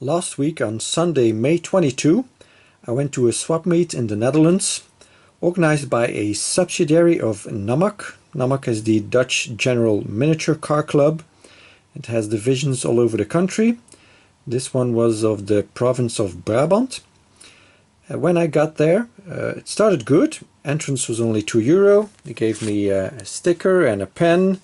Last week on Sunday, May 22, I went to a swap meet in the Netherlands, organized by a subsidiary of NAMAC. NAMAC is the Dutch General Miniature Car Club. It has divisions all over the country. This one was of the province of Brabant. When I got there, it started good. Entrance was only €2. They gave me a sticker and a pen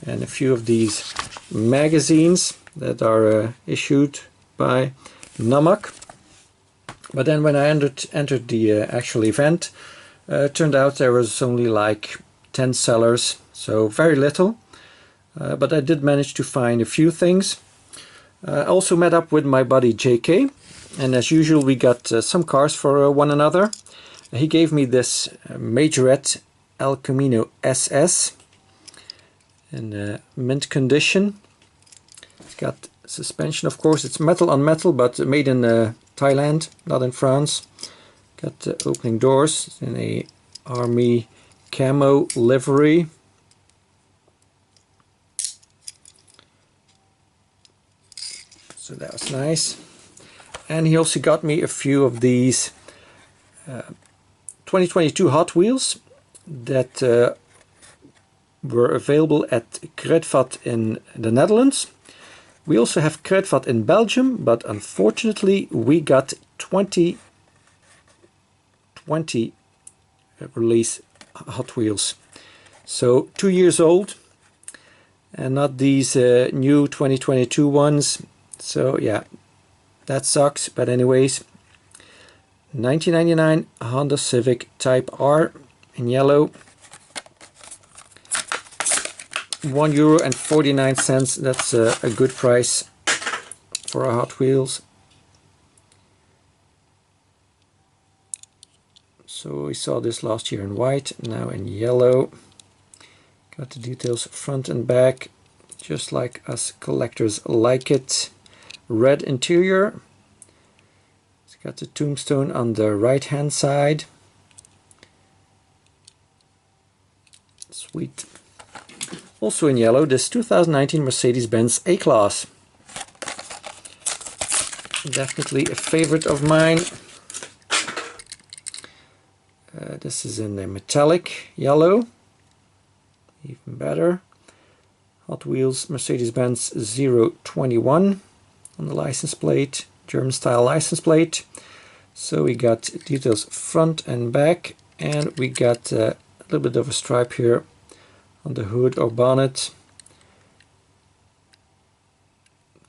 and a few of these magazines that are issued by NAMAC. But then when I entered the actual event, turned out there was only like 10 sellers, so very little. But I did manage to find a few things. I also met up with my buddy JK, and as usual we got some cars for one another. He gave me this Majorette El Camino SS in mint condition. It's got suspension, of course. It's metal on metal, but made in Thailand, not in France. Got opening doors in a army camo livery. So that was nice. And he also got me a few of these 2022 Hot Wheels that were available at Kruidvat in the Netherlands. We also have Kruidvat in Belgium, but unfortunately we got 2020 release Hot Wheels. So 2 years old, and not these new 2022 ones. So yeah, that sucks. But anyways, 1999 Honda Civic Type R in yellow. €1.49. That's a good price for a Hot Wheels. So we saw this last year in white, now in yellow. Got the details front and back, just like us collectors like it. Red interior. It's got the tombstone on the right hand side. Sweet. Also in yellow, this 2019 Mercedes-Benz A-Class. Definitely a favorite of mine. This is in a metallic yellow. Even better. Hot Wheels Mercedes-Benz 021 on the license plate. German style license plate. So we got details front and back, and we got a little bit of a stripe here on the hood or bonnet.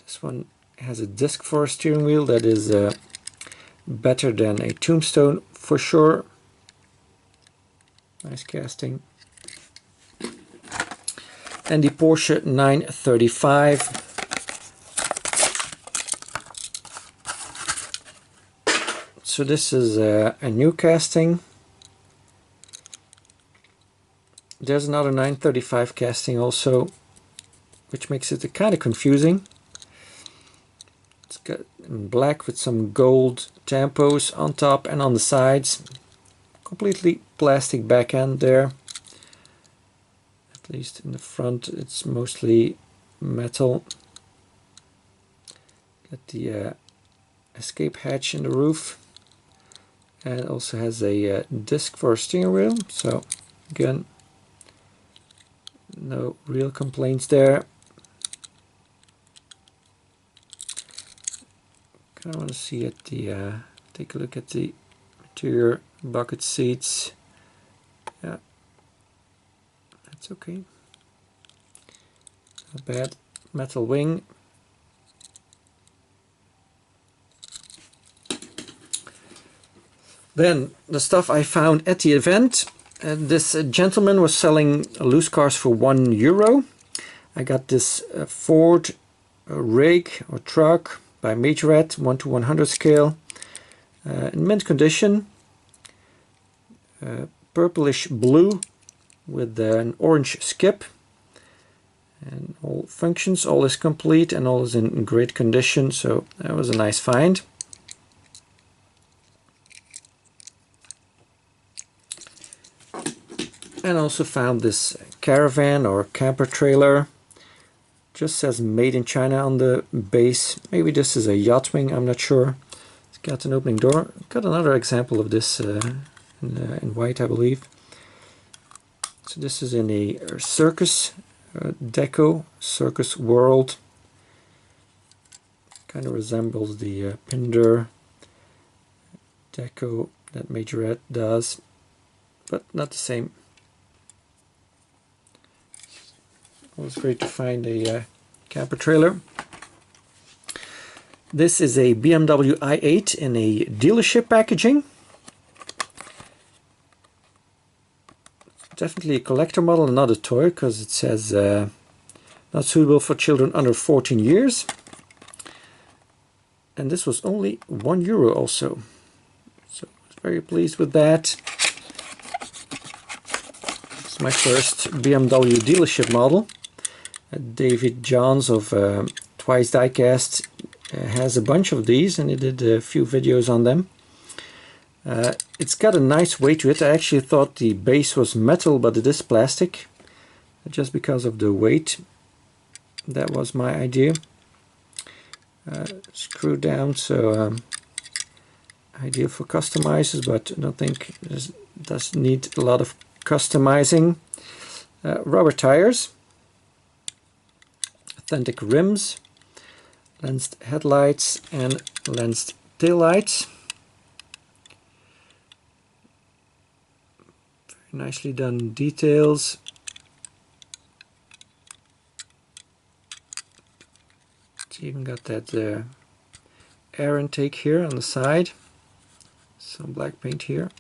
This one has a disc for a steering wheel that is better than a tombstone for sure. Nice casting. And the Porsche 935. So this is a new casting. There's another 935 casting also, which makes it kind of confusing. It's got in black with some gold tampos on top and on the sides. Completely plastic back end there. At least in the front it's mostly metal. Got the escape hatch in the roof. And it also has a disc for a steering wheel. So again, no real complaints there. Kind of want to see at the take a look at the interior bucket seats. Yeah, that's okay. Not bad. Metal wing. Then the stuff I found at the event. This gentleman was selling loose cars for €1. I got this Ford rig or truck by Majorette 1:100 scale in mint condition, purplish blue with an orange skip, and all functions, all is complete and all is in great condition. So that was a nice find. And also found this caravan or camper trailer Just says made in China on the base. Maybe this is a yacht wing, I'm not sure. It's got an opening door. Got another example of this in white, I believe. So this is in a circus deco, circus world. Kind of resembles the Pinder deco that Majorette does, but not the same. It was great to find a camper trailer. This is a BMW i8 in a dealership packaging. Definitely a collector model and not a toy, because it says not suitable for children under 14 years. And this was only €1 also. So I was very pleased with that. It's my first BMW dealership model. David Johns of Twice Diecast has a bunch of these, and he did a few videos on them. It's got a nice weight to it. I actually thought the base was metal, but it is plastic, just because of the weight. That was my idea. Screw down, so ideal for customizers, but I don't think it does need a lot of customizing. Rubber tires, authentic rims, lensed headlights and lensed taillights. Very nicely done details. It's even got that air intake here on the side. Some black paint here.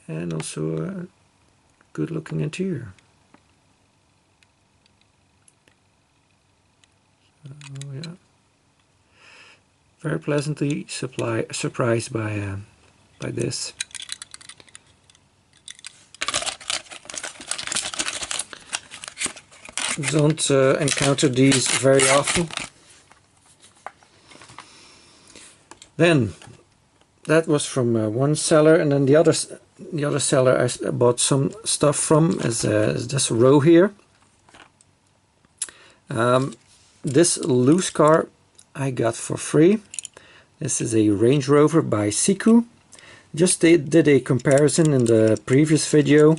And also a good looking interior. So, yeah. Very pleasantly surprised by this. Don't encounter these very often. Then that was from one seller, and then the other seller I bought some stuff from is this row here. This loose car I got for free. This is a Range Rover by Siku. Just did a comparison in the previous video.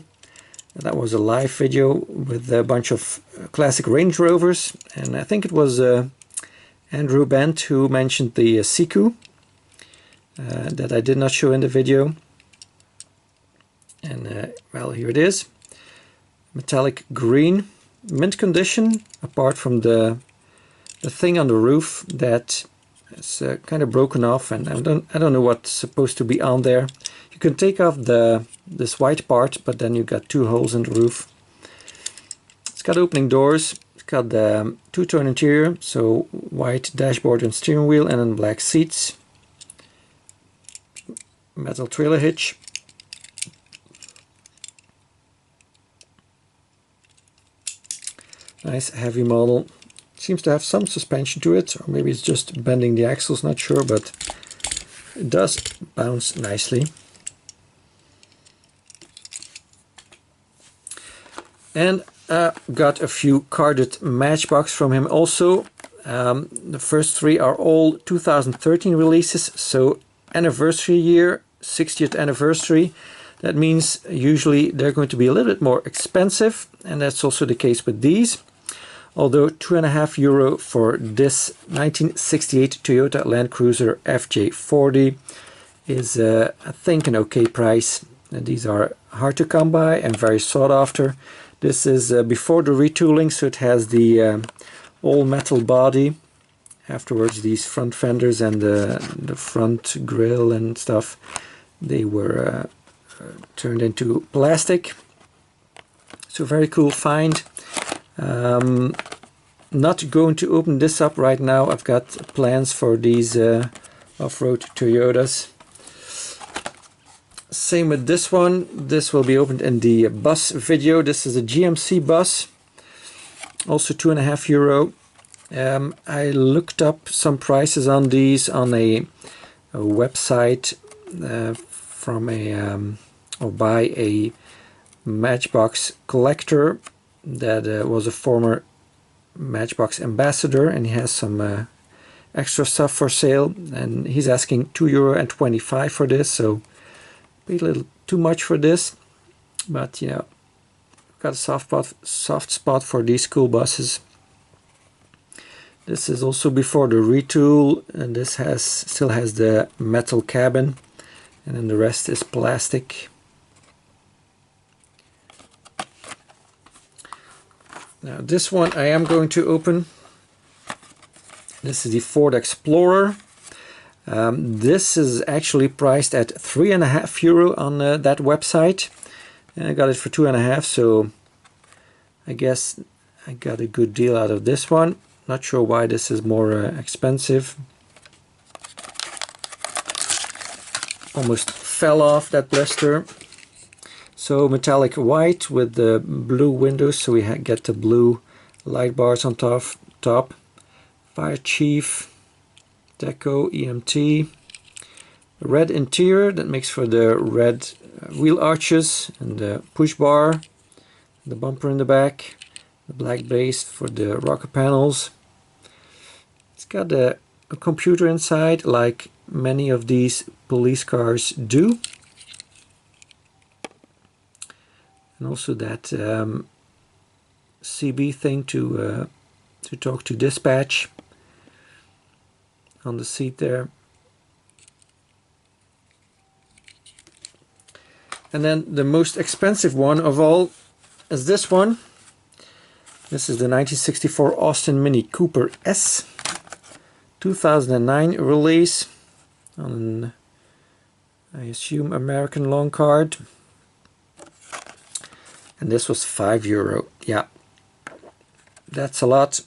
That was a live video with a bunch of classic Range Rovers, and I think it was Andrew Bent who mentioned the Siku that I did not show in the video. And well, here it is. Metallic green, mint condition, apart from the thing on the roof that is kind of broken off, and I don't know what's supposed to be on there. You can take off this white part, but then you got two holes in the roof. It's got opening doors. It's got the two-tone interior, so white dashboard and steering wheel, and then black seats. Metal trailer hitch. Nice heavy model. Seems to have some suspension to it, or maybe it's just bending the axles, not sure, but it does bounce nicely. And got a few carded Matchbox from him also. The first three are all 2013 releases, so anniversary year, 60th anniversary. That means usually they're going to be a little bit more expensive, and that's also the case with these. Although €2.50 for this 1968 Toyota Land Cruiser FJ40 is, I think, an okay price. And these are hard to come by and very sought after. This is before the retooling, so it has the all metal body. Afterwards, these front fenders and the front grille and stuff, they were turned into plastic. So very cool find. Not going to open this up right now. I've got plans for these off-road Toyotas. Same with this one. This will be opened in the bus video. This is a GMC bus, also €2.50. I looked up some prices on these on a website from or by a Matchbox collector that was a former Matchbox ambassador, and he has some extra stuff for sale, and he's asking €2.25 for this, so a little too much for this, but you know, got a soft spot for these school buses. This is also before the retool, and this still has the metal cabin, and then the rest is plastic. Now this one I am going to open. This is the Ford Explorer. This is actually priced at €3.50 on that website. And I got it for €2.50, so I guess I got a good deal out of this one. Not sure why this is more expensive. Almost fell off, that blister. So metallic white with the blue windows, so we get the blue light bars on top. Fire Chief, Deco, EMT. Red interior, that makes for the red wheel arches and the push bar. The bumper in the back. The black base for the rocker panels. It's got a computer inside, like many of these police cars do. And also that CB thing to talk to dispatch on the seat there. And then the most expensive one of all is this one. This is the 1964 Austin Mini Cooper S, 2009 release on, I assume, American loan card. And this was €5. Yeah, that's a lot.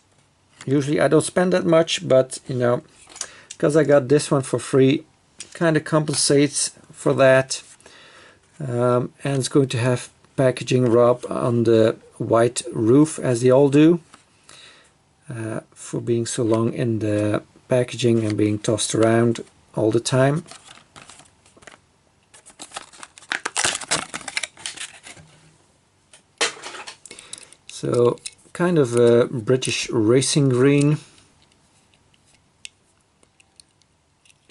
Usually I don't spend that much, but you know, because I got this one for free, kind of compensates for that. And it's going to have packaging rub on the white roof, as they all do, for being so long in the packaging and being tossed around all the time. So kind of a British racing green.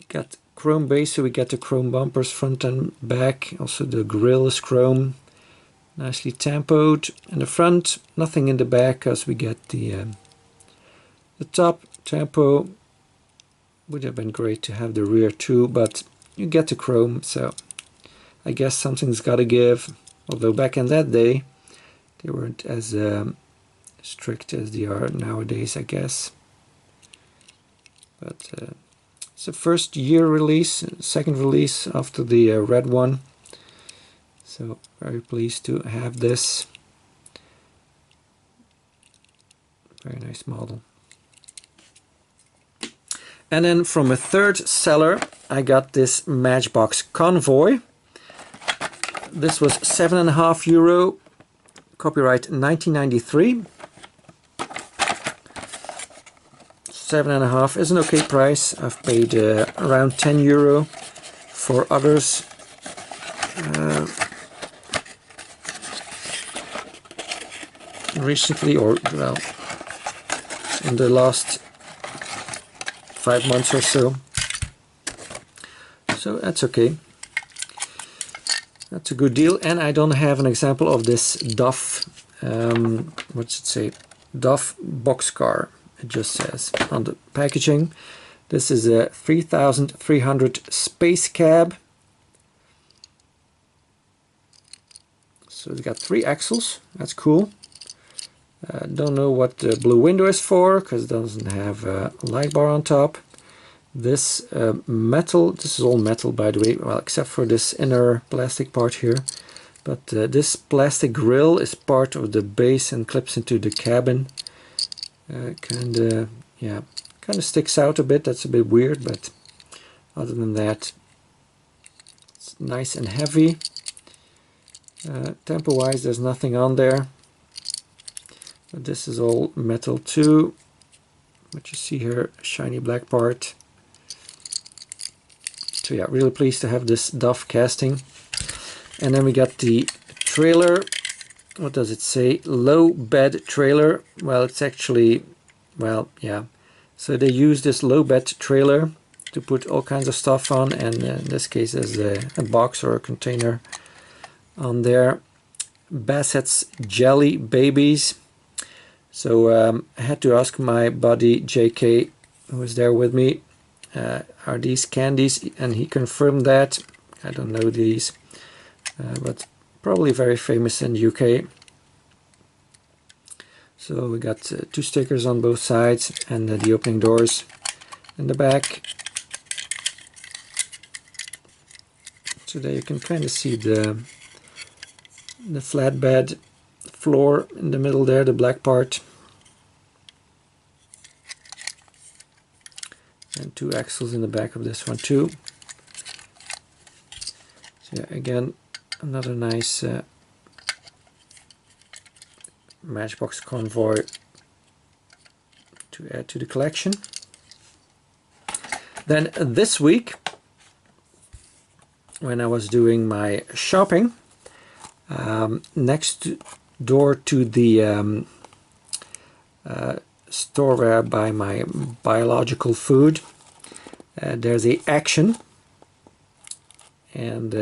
Got chrome base, so we get the chrome bumpers front and back. Also the grille is chrome, nicely tempoed. In the front, nothing in the back, because we get the top tempo. Would have been great to have the rear too, but you get the chrome, so I guess something's got to give. Although back in that day, they weren't as strict as they are nowadays, I guess. But it's a first year release, second release after the red one. So very pleased to have this. Very nice model. And then from a third seller, I got this Matchbox Convoy. This was €7.50. Copyright 1993. 7.5 is an okay price. I've paid around €10 for others. Recently, or well, in the last 5 months or so. So that's okay. That's a good deal. And I don't have an example of this Duff, what's it say? Duff boxcar. It just says on the packaging. This is a 3300 space cab. So it's got 3 axles. That's cool. Don't know what the blue window is for, because it doesn't have a light bar on top. This metal, this is all metal by the way, well, except for this inner plastic part here. But this plastic grille is part of the base and clips into the cabin. Kind of sticks out a bit. That's a bit weird, but other than that, it's nice and heavy. Tempo wise, there's nothing on there. But this is all metal too. What you see here, a shiny black part. So yeah, really pleased to have this Duff casting. And then we got the trailer. What does it say? Low bed trailer. Well, it's actually, well, yeah. So they use this low bed trailer to put all kinds of stuff on, and in this case there's a box or a container on there. Bassett's Jelly Babies. So I had to ask my buddy JK, who was there with me, are these candies? And he confirmed that. I don't know these, but probably very famous in the UK. So we got 2 stickers on both sides, and the opening doors in the back. So there you can kind of see the flatbed floor in the middle there, the black part. And 2 axles in the back of this one too. So yeah, again, another nice Matchbox Convoy to add to the collection. Then this week, when I was doing my shopping, next door to the store where I buy my biological food, there's a Action, and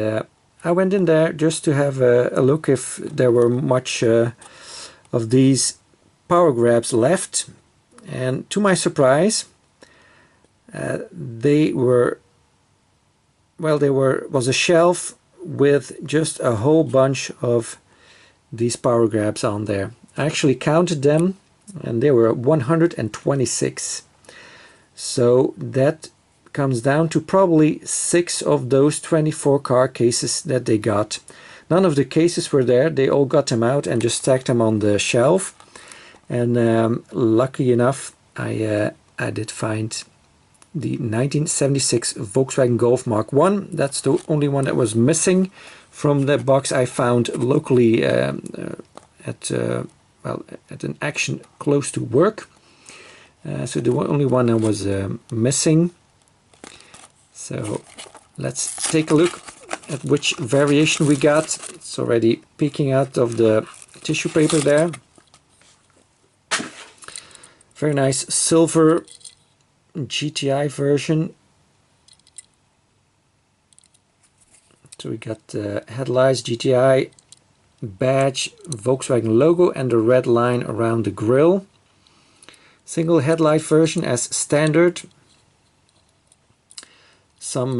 I went in there just to have a look if there were much of these power grabs left, and to my surprise, was a shelf with just a whole bunch of these power grabs on there. I actually counted them, and they were 126. So that comes down to probably 6 of those 24 car cases that they got. None of the cases were there. They all got them out and just stacked them on the shelf. And lucky enough, I did find the 1976 Volkswagen Golf Mark I. That's the only one that was missing from the box I found locally at an Action close to work. So the only one that was missing. So let's take a look at which variation we got. It's already peeking out of the tissue paper there. Very nice silver GTI version. So we got headlights, GTI badge, Volkswagen logo, and the red line around the grille. Single headlight version as standard. Some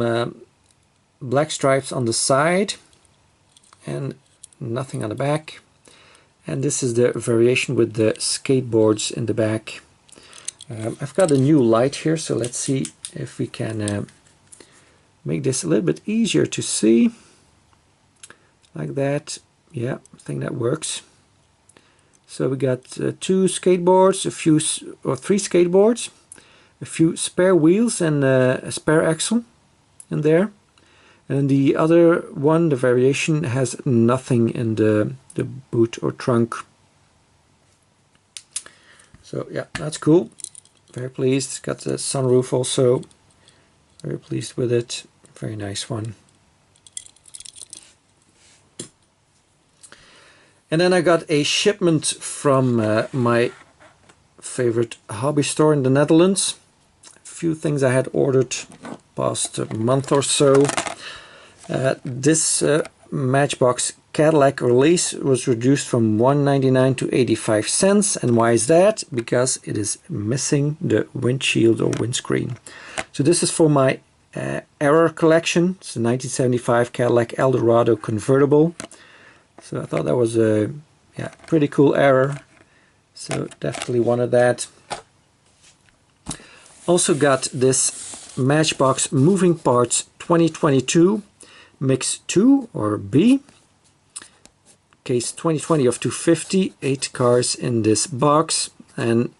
black stripes on the side and nothing on the back. And this is the variation with the skateboards in the back. I've got a new light here, so let's see if we can make this a little bit easier to see. Like that. Yeah, I think that works. So we got 2 skateboards, three skateboards, a few spare wheels, and a spare axle in there. And the other one, the variation, has nothing in the boot or trunk. So yeah, that's cool. Very pleased. It's got the sunroof also. Very pleased with it. Very nice one. And then I got a shipment from my favorite hobby store in the Netherlands. A few things I had ordered past month or so. This Matchbox Cadillac release was reduced from $1.99 to 85 cents. And why is that? Because it is missing the windshield or windscreen. So this is for my Error collection. It's a 1975 Cadillac Eldorado convertible. So I thought that was a pretty cool Error. So definitely wanted that. Also got this Matchbox Moving Parts 2022 Mix 2 or B. Case 2020 of 250, 8 cars in this box. And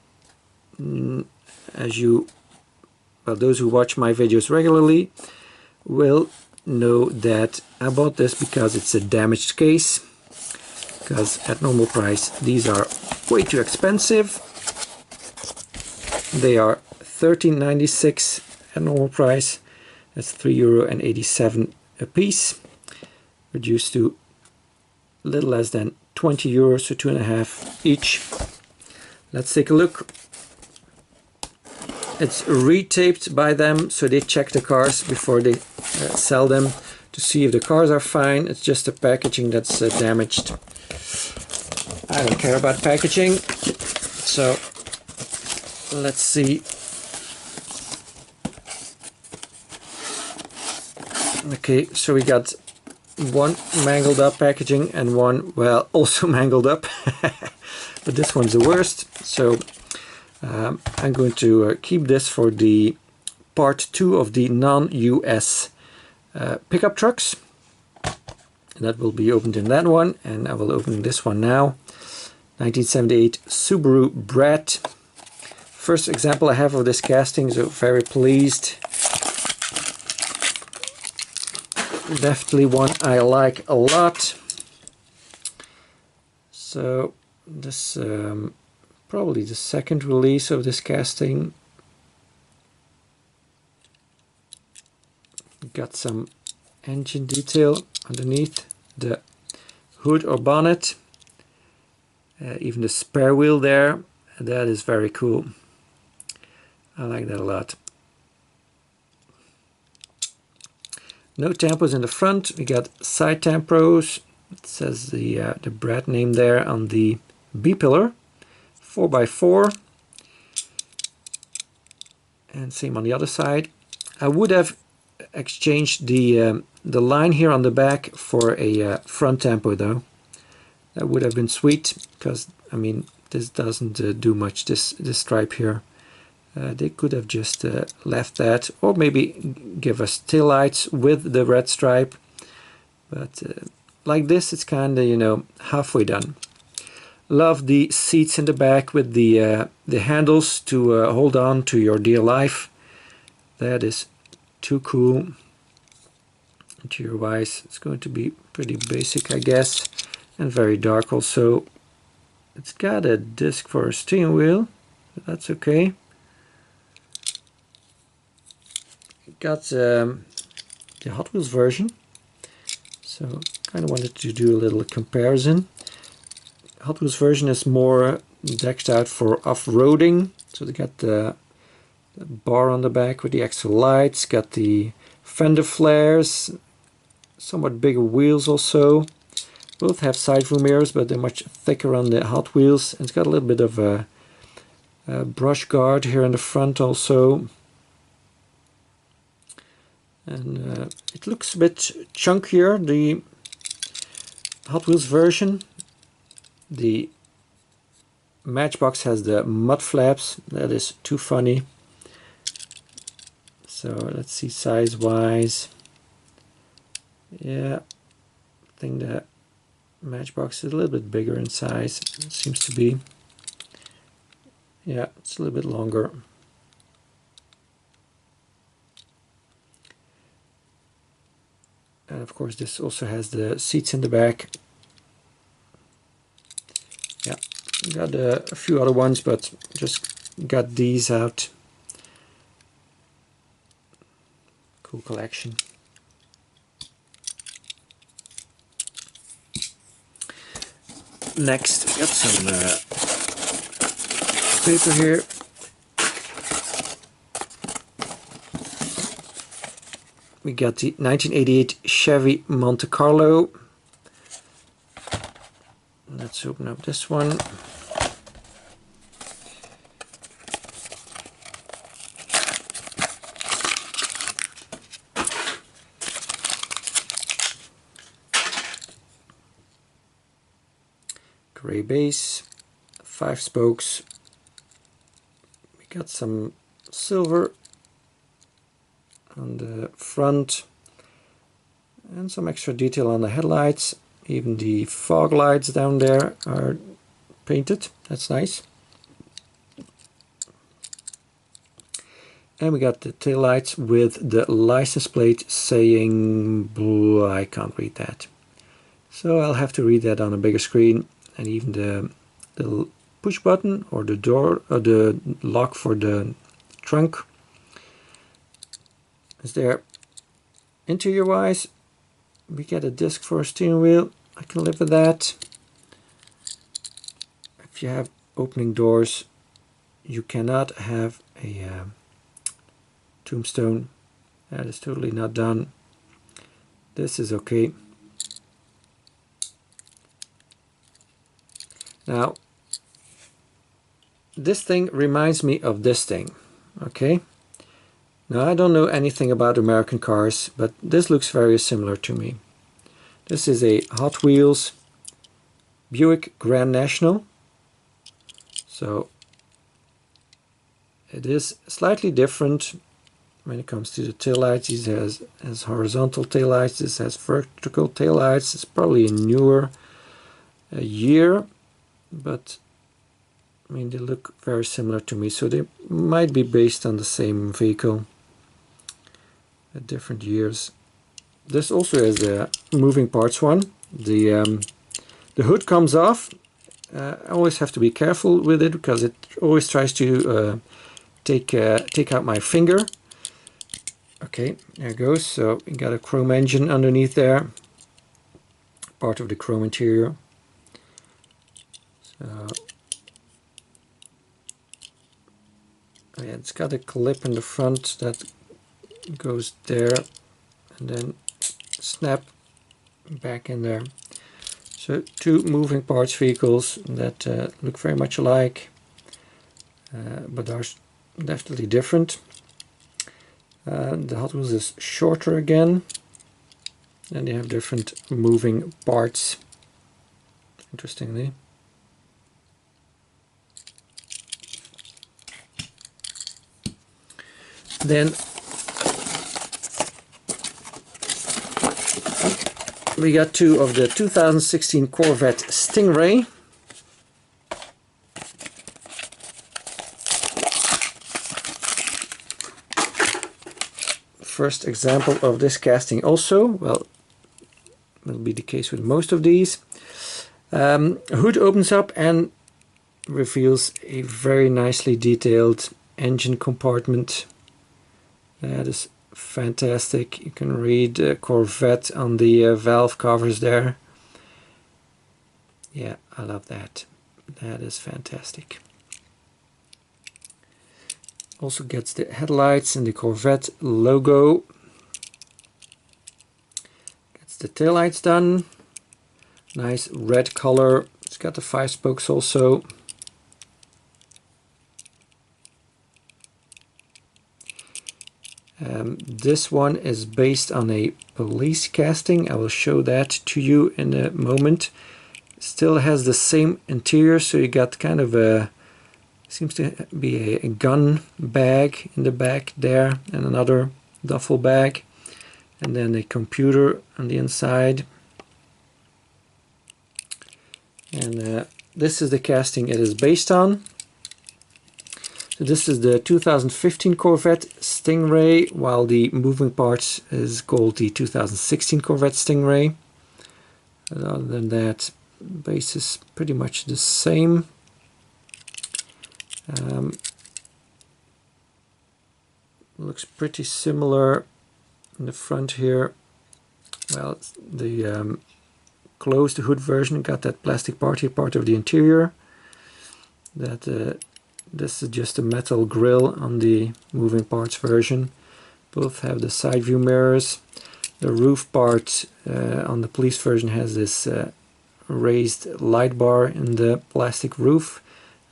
those who watch my videos regularly will know that I bought this because it's a damaged case. Because at normal price these are way too expensive. They are $13.96 at normal price. That's €3.87 a piece, reduced to little less than 20 euros, so 2.5 each. Let's take a look. It's retaped by them, so they check the cars before they sell them to see if the cars are fine. It's just the packaging that's damaged. I don't care about packaging, so let's see. Okay, so we got one mangled up packaging and one, well, also mangled up, but this one's the worst. So I'm going to keep this for the part 2 of the non-US pickup trucks. And that will be opened in that one, and I will open this one now. 1978 Subaru Brat. First example I have of this casting, so very pleased. Definitely one I like a lot. So this probably the second release of this casting. Got some engine detail underneath the hood or bonnet. Even the spare wheel there. That is very cool. I like that a lot. No tampos in the front. We got side tampos. It says the Brat name there on the B-pillar. 4x4. And same on the other side. I would have exchanged the line here on the back for a front tampo though. That would have been sweet, because I mean this doesn't do much, this stripe here. They could have just left that, or maybe give us taillights with the red stripe, but like this it's kinda, you know, halfway done. Love the seats in the back with the handles to hold on to your dear life. That is too cool. Interior wise, it's going to be pretty basic, I guess, and very dark also. It's got a disc for a steering wheel, but that's okay. Got the Hot Wheels version, so kind of wanted to do a little comparison. Hot Wheels version is more decked out for off-roading, so they got the bar on the back with the extra lights, got the fender flares, somewhat bigger wheels also. Both have side view mirrors, but they're much thicker on the Hot Wheels. And it's got a little bit of a brush guard here in the front also. And it looks a bit chunkier, the Hot Wheels version. The Matchbox has the mud flaps. That is too funny. So let's see size wise. Yeah, I think the Matchbox is a little bit bigger in size. It seems to be. Yeah, it's a little bit longer. And of course this also has the seats in the back. Yeah, got a few other ones, but just got these out. Cool collection. Next, we got some paper here. We got the 1988 Chevy Monte Carlo. Let's open up this one. Gray base, 5 spokes. We got some silver on the front and some extra detail on the headlights. Even the fog lights down there are painted. That's nice. And we got the taillights with the license plate saying, I can't read that. So I'll have to read that on a bigger screen. And even the push button or the door or the lock for the trunk is there. Interior wise, we get a disc for a steering wheel. I can live with that. If you have opening doors, you cannot have a tombstone. That is totally not done. This is okay. Now, this thing reminds me of this thing. Okay. Now, I don't know anything about American cars, but this looks very similar to me. This is a Hot Wheels Buick Grand National. So it is slightly different when it comes to the taillights. This has horizontal taillights, this has vertical taillights. It's probably a newer year, but I mean, they look very similar to me, so they might be based on the same vehicle at different years. This also has a moving parts one. The hood comes off. I always have to be careful with it because it always tries to take out my finger. Okay, there it goes. So you got a chrome engine underneath there, part of the chrome interior. So yeah, it's got a clip in the front that goes there and then snap back in there. So two moving parts vehicles that look very much alike, but are definitely different. The Hot Wheels is shorter again, and they have different moving parts, interestingly. Then we got two of the 2016 Corvette Stingray. First example of this casting also. Well, will be the case with most of these. Hood opens up and reveals a very nicely detailed engine compartment. That is fantastic. You can read Corvette on the valve covers there. Yeah, I love that. That is fantastic. Also gets the headlights and the Corvette logo. Gets the taillights done. Nice red color. It's got the 5 spokes also. This one is based on a police casting. I will show that to you in a moment. Still has the same interior, so you got kind of a, seems to be a gun bag in the back there, and another duffel bag, and then a computer on the inside. And this is the casting it is based on. So this is the 2015 Corvette Stingray, while the moving parts is called the 2016 Corvette Stingray. But other than that, base is pretty much the same. Looks pretty similar in the front here. Well, it's the closed hood version got that plastic part here, part of the interior. That this is just a metal grille on the moving parts version. Both have the side view mirrors. The roof part on the police version has this raised light bar in the plastic roof,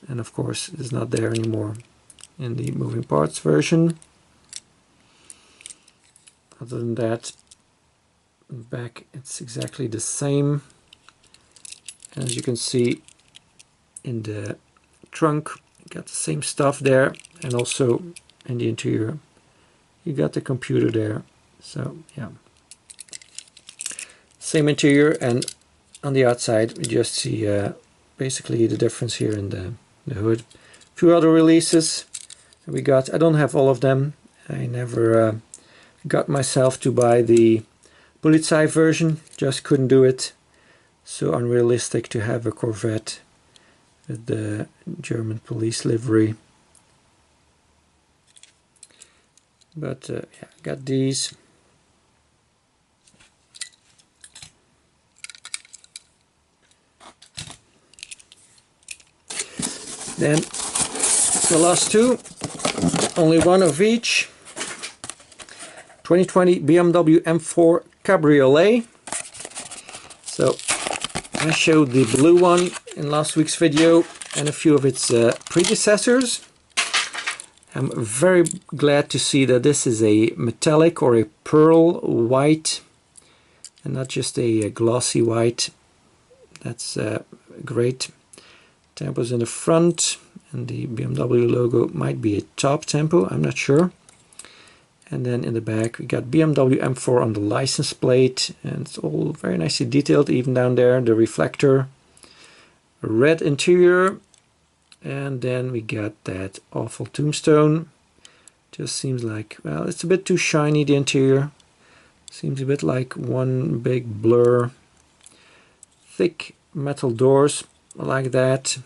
and of course is not there anymore in the moving parts version. Other than that, back it's exactly the same. As you can see in the trunk, you got the same stuff there, and also in the interior you got the computer there. So yeah, same interior, and on the outside we just see basically the difference here in the hood. A few other releases we got. I don't have all of them. I never got myself to buy the Polizei version, just couldn't do it. So unrealistic to have a Corvette with the German police livery. But yeah, got these. Then the last two, only one of each. 2020 BMW M4 Cabriolet. So I showed the blue one in last week's video and a few of its predecessors. I'm very glad to see that this is a metallic or a pearl white and not just a glossy white. That's great. Tempo's in the front, and the BMW logo might be a top tempo, I'm not sure. And then in the back we got BMW M4 on the license plate, and it's all very nicely detailed, even down there, the reflector. Red interior, and then we got that awful tombstone. Just seems like, well, it's a bit too shiny, the interior. Seems a bit like one big blur. Thick metal doors like that,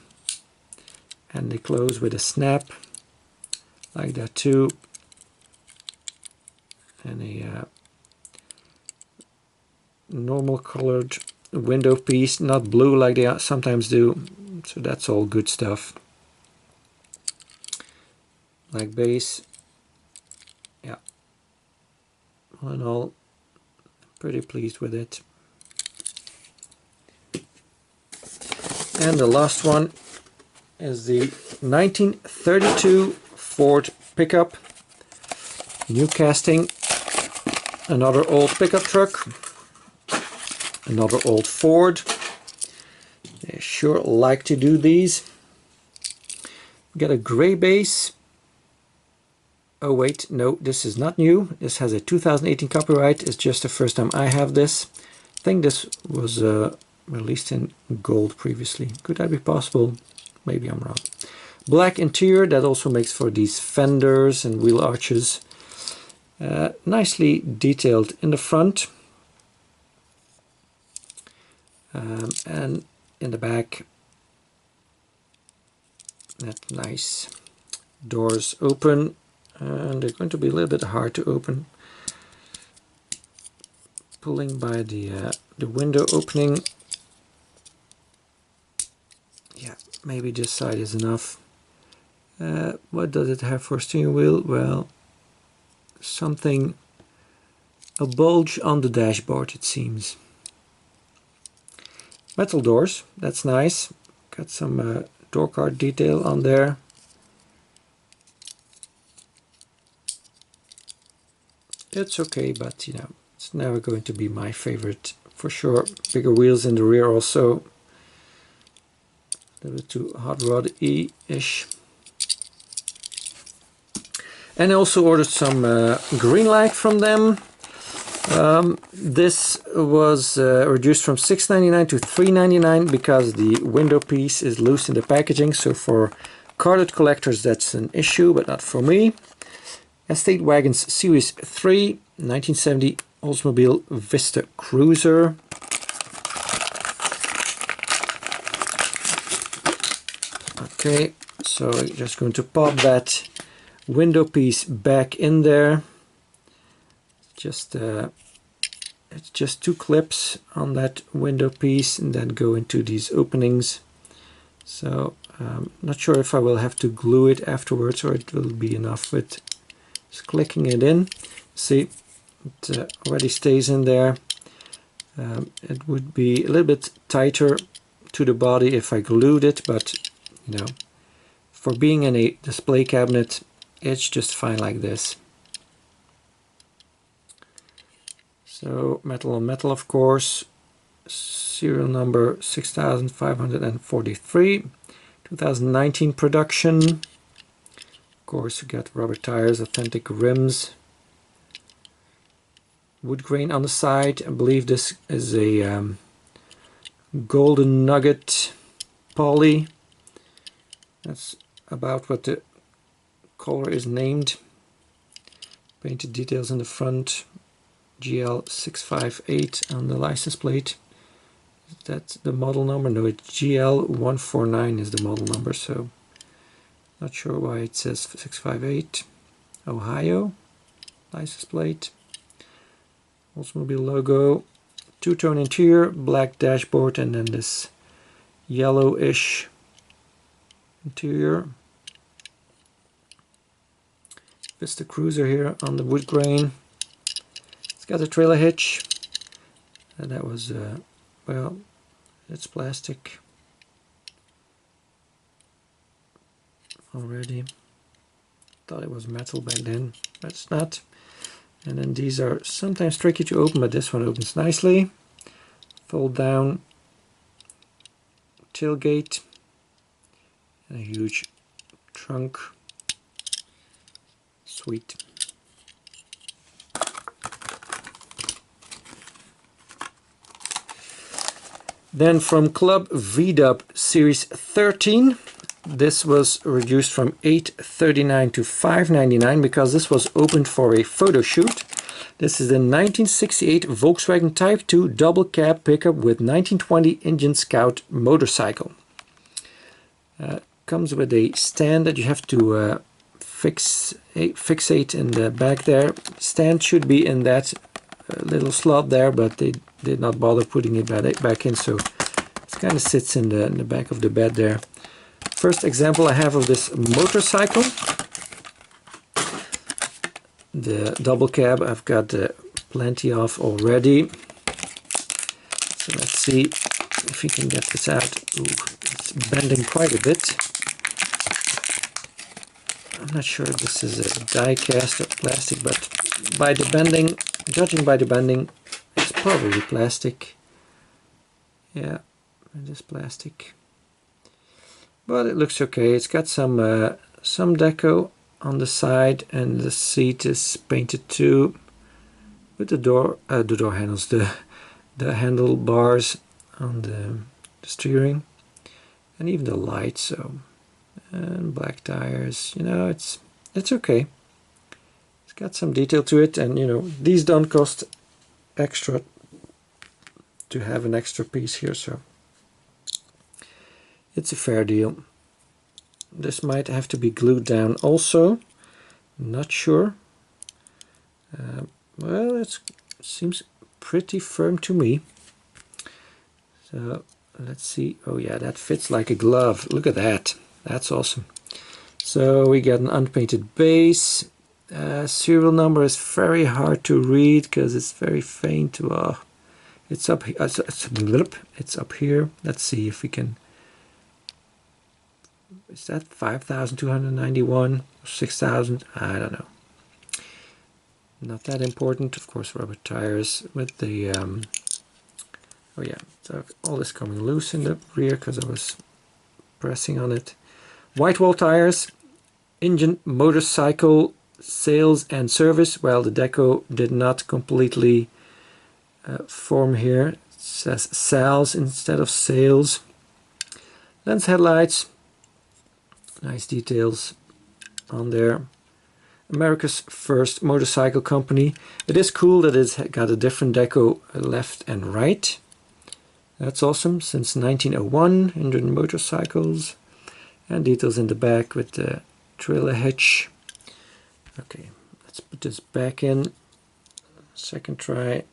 and they close with a snap like that too. And a normal colored window piece, not blue like they sometimes do, so that's all good stuff. Black base, yeah, all in all, pretty pleased with it. And the last one is the 1932 Ford pickup, new casting. Another old pickup truck, another old Ford. They sure like to do these. Got a gray base. Oh wait, no, this is not new. This has a 2018 copyright. It's just the first time I have this. I think this was released in gold previously. Could that be possible? Maybe I'm wrong. Black interior, that also makes for these fenders and wheel arches. Nicely detailed in the front, and in the back, that nice doors open, and they're going to be a little bit hard to open. Pulling by the window opening. Yeah, maybe this side is enough. What does it have for steering wheel? Well, something, a bulge on the dashboard, it seems. Metal doors, that's nice. Got some door card detail on there. It's okay, but you know, it's never going to be my favorite for sure. Bigger wheels in the rear also. A little bit too hot rod-y-ish. And I also ordered some Greenlight from them. This was reduced from $6.99 to $3.99 because the window piece is loose in the packaging. So for carded collectors that's an issue, but not for me. Estate Wagons Series 3, 1970 Oldsmobile Vista Cruiser. Okay, so I'm just going to pop that window piece back in there. Just it's just two clips on that window piece and then go into these openings. So not sure if I will have to glue it afterwards or it will be enough with just clicking it in. See, it already stays in there. It would be a little bit tighter to the body if I glued it, but you know, for being in a display cabinet, it's just fine like this. So metal on metal, of course. Serial number 6543, 2019 production. Of course, you got rubber tires, authentic rims, wood grain on the side. I believe this is a golden nugget poly. That's about what the color is named. Painted details in the front. GL658 on the license plate. Is that the model number? No, it's GL149 is the model number, so not sure why it says 658. Ohio license plate. Oldsmobile logo. Two-tone interior, black dashboard, and then this yellowish interior. Vista Cruiser here on the wood grain. It's got a trailer hitch. And that was, well, it's plastic already. Thought it was metal back then, but it's not. And then these are sometimes tricky to open, but this one opens nicely. Fold down tailgate and a huge trunk. Sweet. Then from Club VDub Series 13, this was reduced from $8.39 to $5.99 because this was opened for a photo shoot. This is the 1968 Volkswagen Type 2 double cab pickup with 1920 engine Scout motorcycle. Comes with a stand that you have to fixate in the back there. Stand should be in that little slot there, but they did not bother putting it back in, so it kind of sits in the back of the bed there. First example I have of this motorcycle. The double cab I've got plenty of already. So let's see if we can get this out. Ooh, it's bending quite a bit. I'm not sure if this is a die cast or plastic, but by the bending, judging by the bending, it's probably plastic. Yeah, it is plastic. But it looks okay. It's got some deco on the side, and the seat is painted too, with the door handles, the handlebars on the steering, and even the lights. So, and black tires. You know, it's okay. It's got some detail to it, and you know, these don't cost extra to have an extra piece here, so it's a fair deal. This might have to be glued down also, not sure. Well, it seems pretty firm to me. So let's see. Oh yeah, that fits like a glove. Look at that. That's awesome. So we got an unpainted base. Serial number is very hard to read because it's very faint. It's up. It's up here. Let's see if we can. Is that 5,291 or 6,000? I don't know. Not that important. Of course, rubber tires with the. Oh yeah, so all this coming loose in the rear because I was pressing on it. White wall tires, engine, motorcycle, sales and service. Well, the deco did not completely form here. It says sales instead of sales. Lens headlights. Nice details on there. America's first motorcycle company. It is cool that it's got a different deco left and right. That's awesome. Since 1901, 100 motorcycles. And details in the back with the trailer hitch. Okay, let's put this back in. Second try.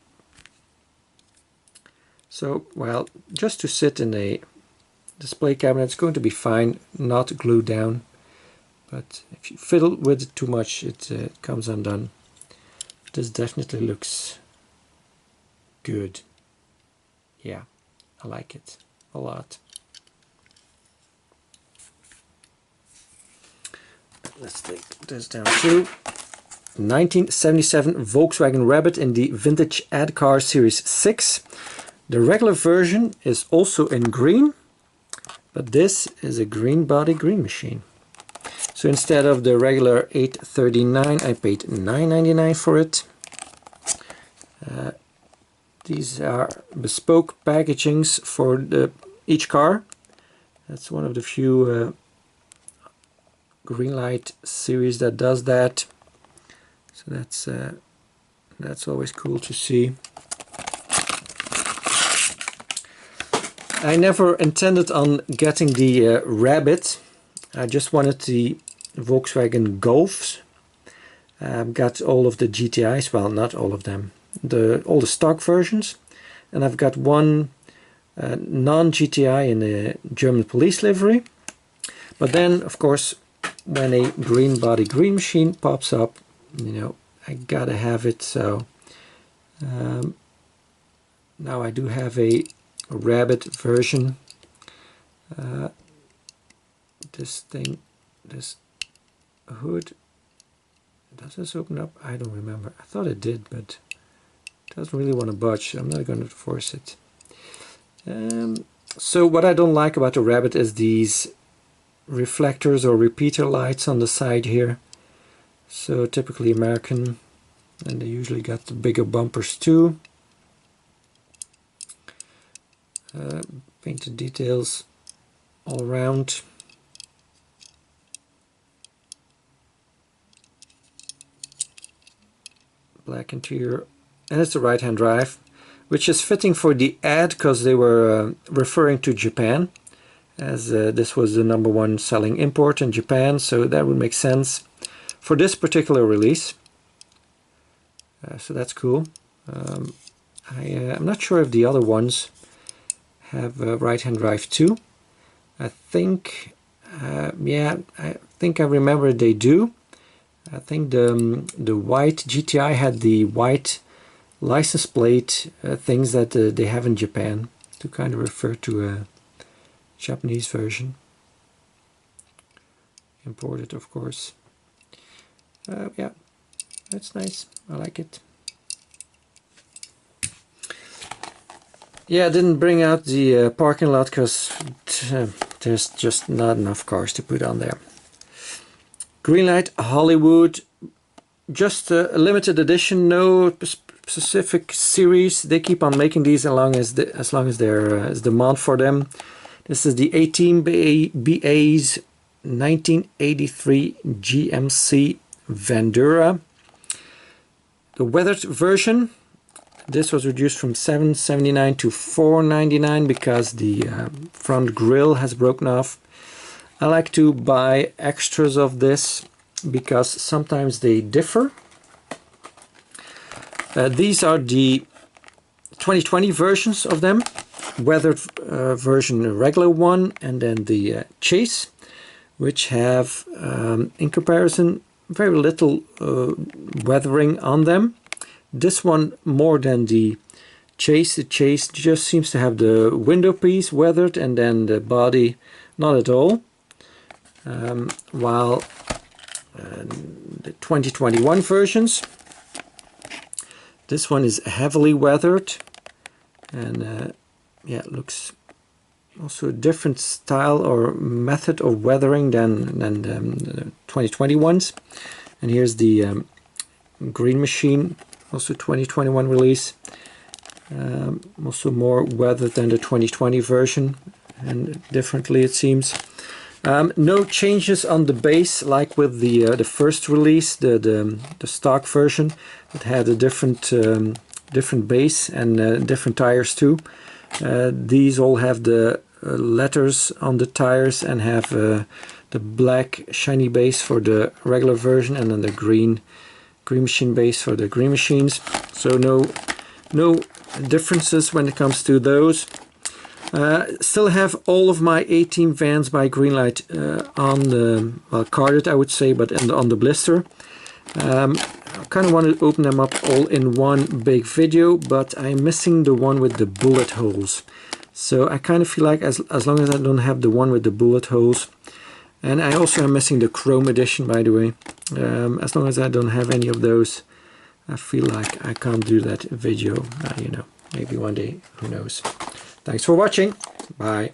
So, well, just to sit in a display cabinet, it's going to be fine, not glued down. But if you fiddle with it too much, it comes undone. This definitely looks good. Yeah, I like it a lot. Let's take this down too. 1977 Volkswagen Rabbit in the Vintage Ad Car Series 6. The regular version is also in green, but this is a green body green machine. So instead of the regular $8.39, I paid $9.99 for it. These are bespoke packagings for each car. That's one of the few Greenlight series that does that. So that's always cool to see. I never intended on getting the Rabbit. I just wanted the Volkswagen Golfs. I've got all of the GTIs, well, not all of them, all the stock versions, and I've got one non-GTI in the German police livery. But then, of course, when a green body green machine pops up, you know, I gotta have it. So now I do have a rabbit version. This thing, this hood, does this open up? I don't remember. I thought it did, but it doesn't really want to budge. So I'm not going to force it. So what I don't like about the rabbit is these reflectors or repeater lights on the side here. So typically American, and they usually got the bigger bumpers too. Painted details all around. Black interior, and it's a right-hand drive, which is fitting for the ad because they were referring to Japan, as this was the #1 selling import in Japan, so that would make sense for this particular release. So that's cool. I'm not sure if the other ones have right-hand drive too. I think, yeah, I think I remember they do. I think the white GTI had the white license plate things that they have in Japan to kind of refer to a Japanese version. Imported, of course. Yeah, that's nice. I like it. Yeah, I didn't bring out the parking lot because there's just not enough cars to put on there. Greenlight Hollywood, just a limited edition, no specific series. They keep on making these as long as there is demand for them. This is the 18 BA's 1983 GMC Vandura. The weathered version. This was reduced from $7.79 to $4.99 because the front grille has broken off. I like to buy extras of this because sometimes they differ. These are the 2020 versions of them. Weathered version, a regular one, and then the Chase, which have, in comparison, very little weathering on them. This one more than the Chase. The Chase just seems to have the window piece weathered and then the body not at all. While the 2021 versions, this one is heavily weathered, and yeah, it looks also a different style or method of weathering than the 2020 ones. And here's the Green Machine, also 2021 release, also more weathered than the 2020 version, and differently it seems. No changes on the base like with the first release, the stock version. It had a different base and different tires too. These all have the letters on the tires and have the black shiny base for the regular version, and then the green machine base for the green machines. So no differences when it comes to those. Still have all of my 18 vans by Greenlight on the, well, carded I would say, but on the blister. I kind of want to open them up all in one big video, but I'm missing the one with the bullet holes. So I kind of feel like as long as I don't have the one with the bullet holes, and I also am missing the chrome edition, by the way, as long as I don't have any of those, I feel like I can't do that video. You know, maybe one day, who knows. Thanks for watching. Bye.